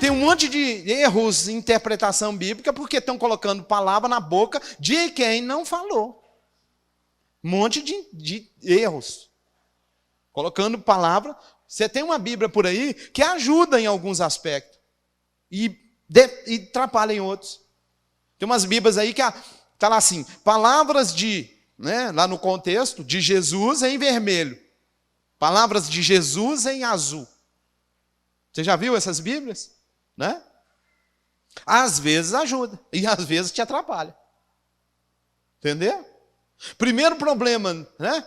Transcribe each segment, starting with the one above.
tem um monte de erros em interpretação bíblica porque estão colocando palavra na boca de quem não falou. Um monte de erros. Colocando palavra. Você tem uma Bíblia por aí que ajuda em alguns aspectos e atrapalha em outros. Tem umas Bíblias aí que está lá assim, palavras lá no contexto, de Jesus em vermelho. Palavras de Jesus em azul. Você já viu essas Bíblias? Né? Às vezes ajuda e às vezes te atrapalha. Entendeu? Primeiro problema, né?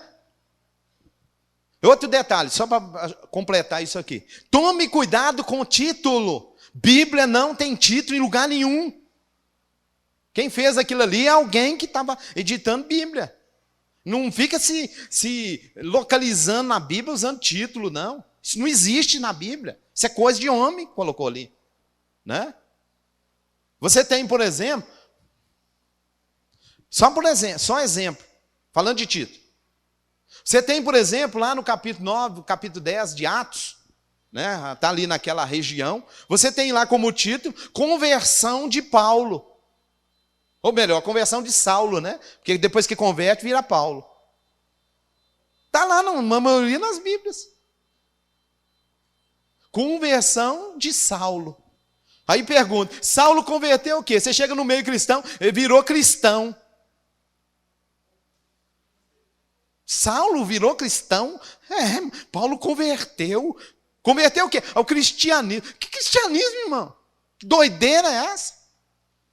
Outro detalhe, só para completar isso aqui. Tome cuidado com o título. Bíblia não tem título em lugar nenhum. Quem fez aquilo ali é alguém que estava editando Bíblia. Não fica se localizando na Bíblia usando título, não. Isso não existe na Bíblia. Isso é coisa de homem que colocou ali. Né? Você tem, por exemplo, só exemplo, falando de título. Você tem, por exemplo, lá no capítulo 9, capítulo 10 de Atos, né? Está ali naquela região, você tem lá como título, conversão de Paulo. Ou melhor, conversão de Saulo, né? Porque depois que converte, vira Paulo. Está lá na maioria das Bíblias. Conversão de Saulo. Aí pergunta, Saulo converteu o quê? Você chega no meio cristão, ele virou cristão. Saulo virou cristão? Paulo converteu. Converteu o quê? Ao cristianismo. Que cristianismo, irmão? Que doideira é essa?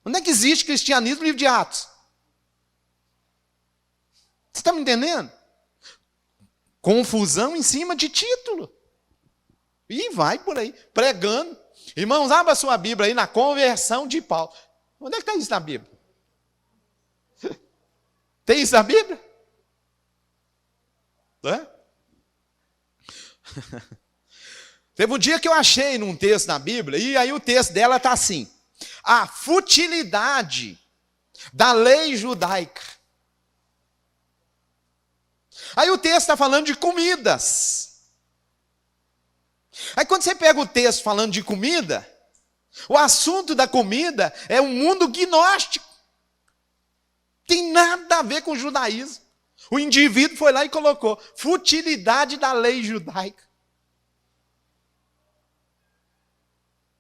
Onde é que existe cristianismo no livro de Atos? Você está me entendendo? Confusão em cima de título. E vai por aí, pregando. Irmãos, abra a sua Bíblia aí na conversão de Paulo. Onde é que está isso na Bíblia? Tem isso na Bíblia? Né? Teve um dia que eu achei num texto na Bíblia, e aí o texto dela está assim: a futilidade da lei judaica. Aí o texto está falando de comidas. Aí quando você pega o texto falando de comida, o assunto da comida é um mundo gnóstico. Tem nada a ver com o judaísmo. O indivíduo foi lá e colocou futilidade da lei judaica.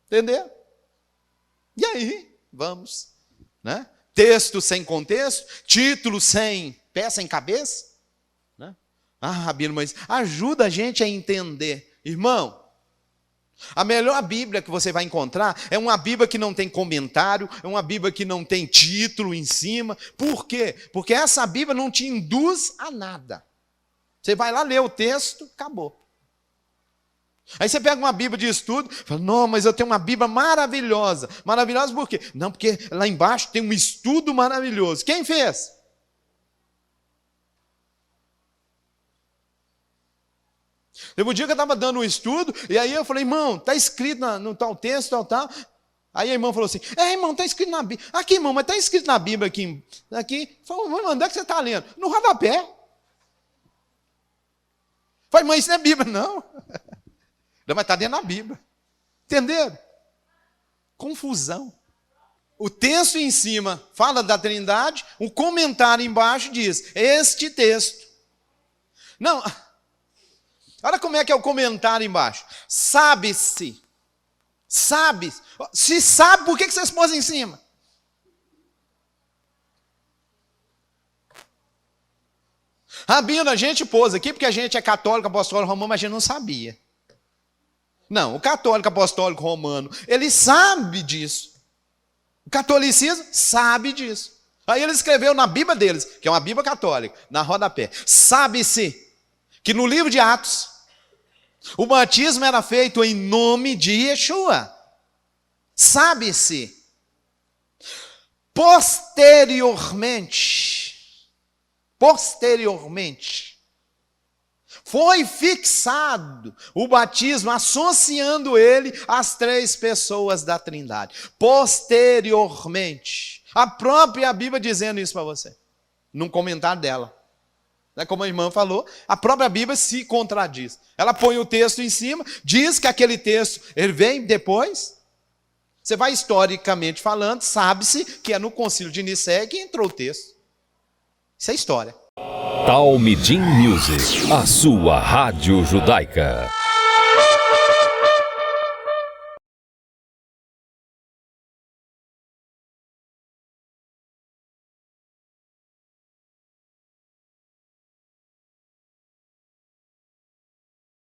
Entendeu? E aí, vamos. Né? Texto sem contexto, título sem pé, sem cabeça. Né? Rabino, mas ajuda a gente a entender. Irmão, a melhor Bíblia que você vai encontrar é uma Bíblia que não tem comentário, é uma Bíblia que não tem título em cima. Por quê? Porque essa Bíblia não te induz a nada. Você vai lá ler o texto, acabou. Aí você pega uma Bíblia de estudo, fala, não, mas eu tenho uma Bíblia maravilhosa. Maravilhosa por quê? Não, porque lá embaixo tem um estudo maravilhoso. Quem fez? Teve um dia que eu estava dando um estudo, e aí eu falei, irmão, está escrito no tal texto, tal. Aí a irmã falou assim, irmão, está escrito na Bíblia. Aqui, irmão, mas está escrito na Bíblia aqui. Falei, onde é que você está lendo? No rodapé. Falei, mãe, isso não é Bíblia, não. Não, mas está dentro da Bíblia. Entenderam? Confusão. O texto em cima fala da Trindade, o comentário embaixo diz, este texto. Não, olha como é que é o comentário embaixo. Sabe-se. Sabe. Se sabe, por que vocês pôs em cima? Rabino, a gente pôs aqui porque a gente é católico, apostólico, romano, mas a gente não sabia. Não, o católico, apostólico, romano, ele sabe disso. O catolicismo sabe disso. Aí ele escreveu na Bíblia deles, que é uma Bíblia católica, na rodapé. Sabe-se que no livro de Atos, o batismo era feito em nome de Yeshua. Sabe-se. Posteriormente, foi fixado o batismo, associando ele às três pessoas da Trindade. Posteriormente. A própria Bíblia dizendo isso para você, num comentário dela. Como a irmã falou, a própria Bíblia se contradiz. Ela põe o texto em cima, diz que aquele texto ele vem depois, Você vai historicamente falando, sabe-se que é no Concílio de Nicéia que entrou o texto. Isso é história. Talmidim Music, a sua rádio judaica.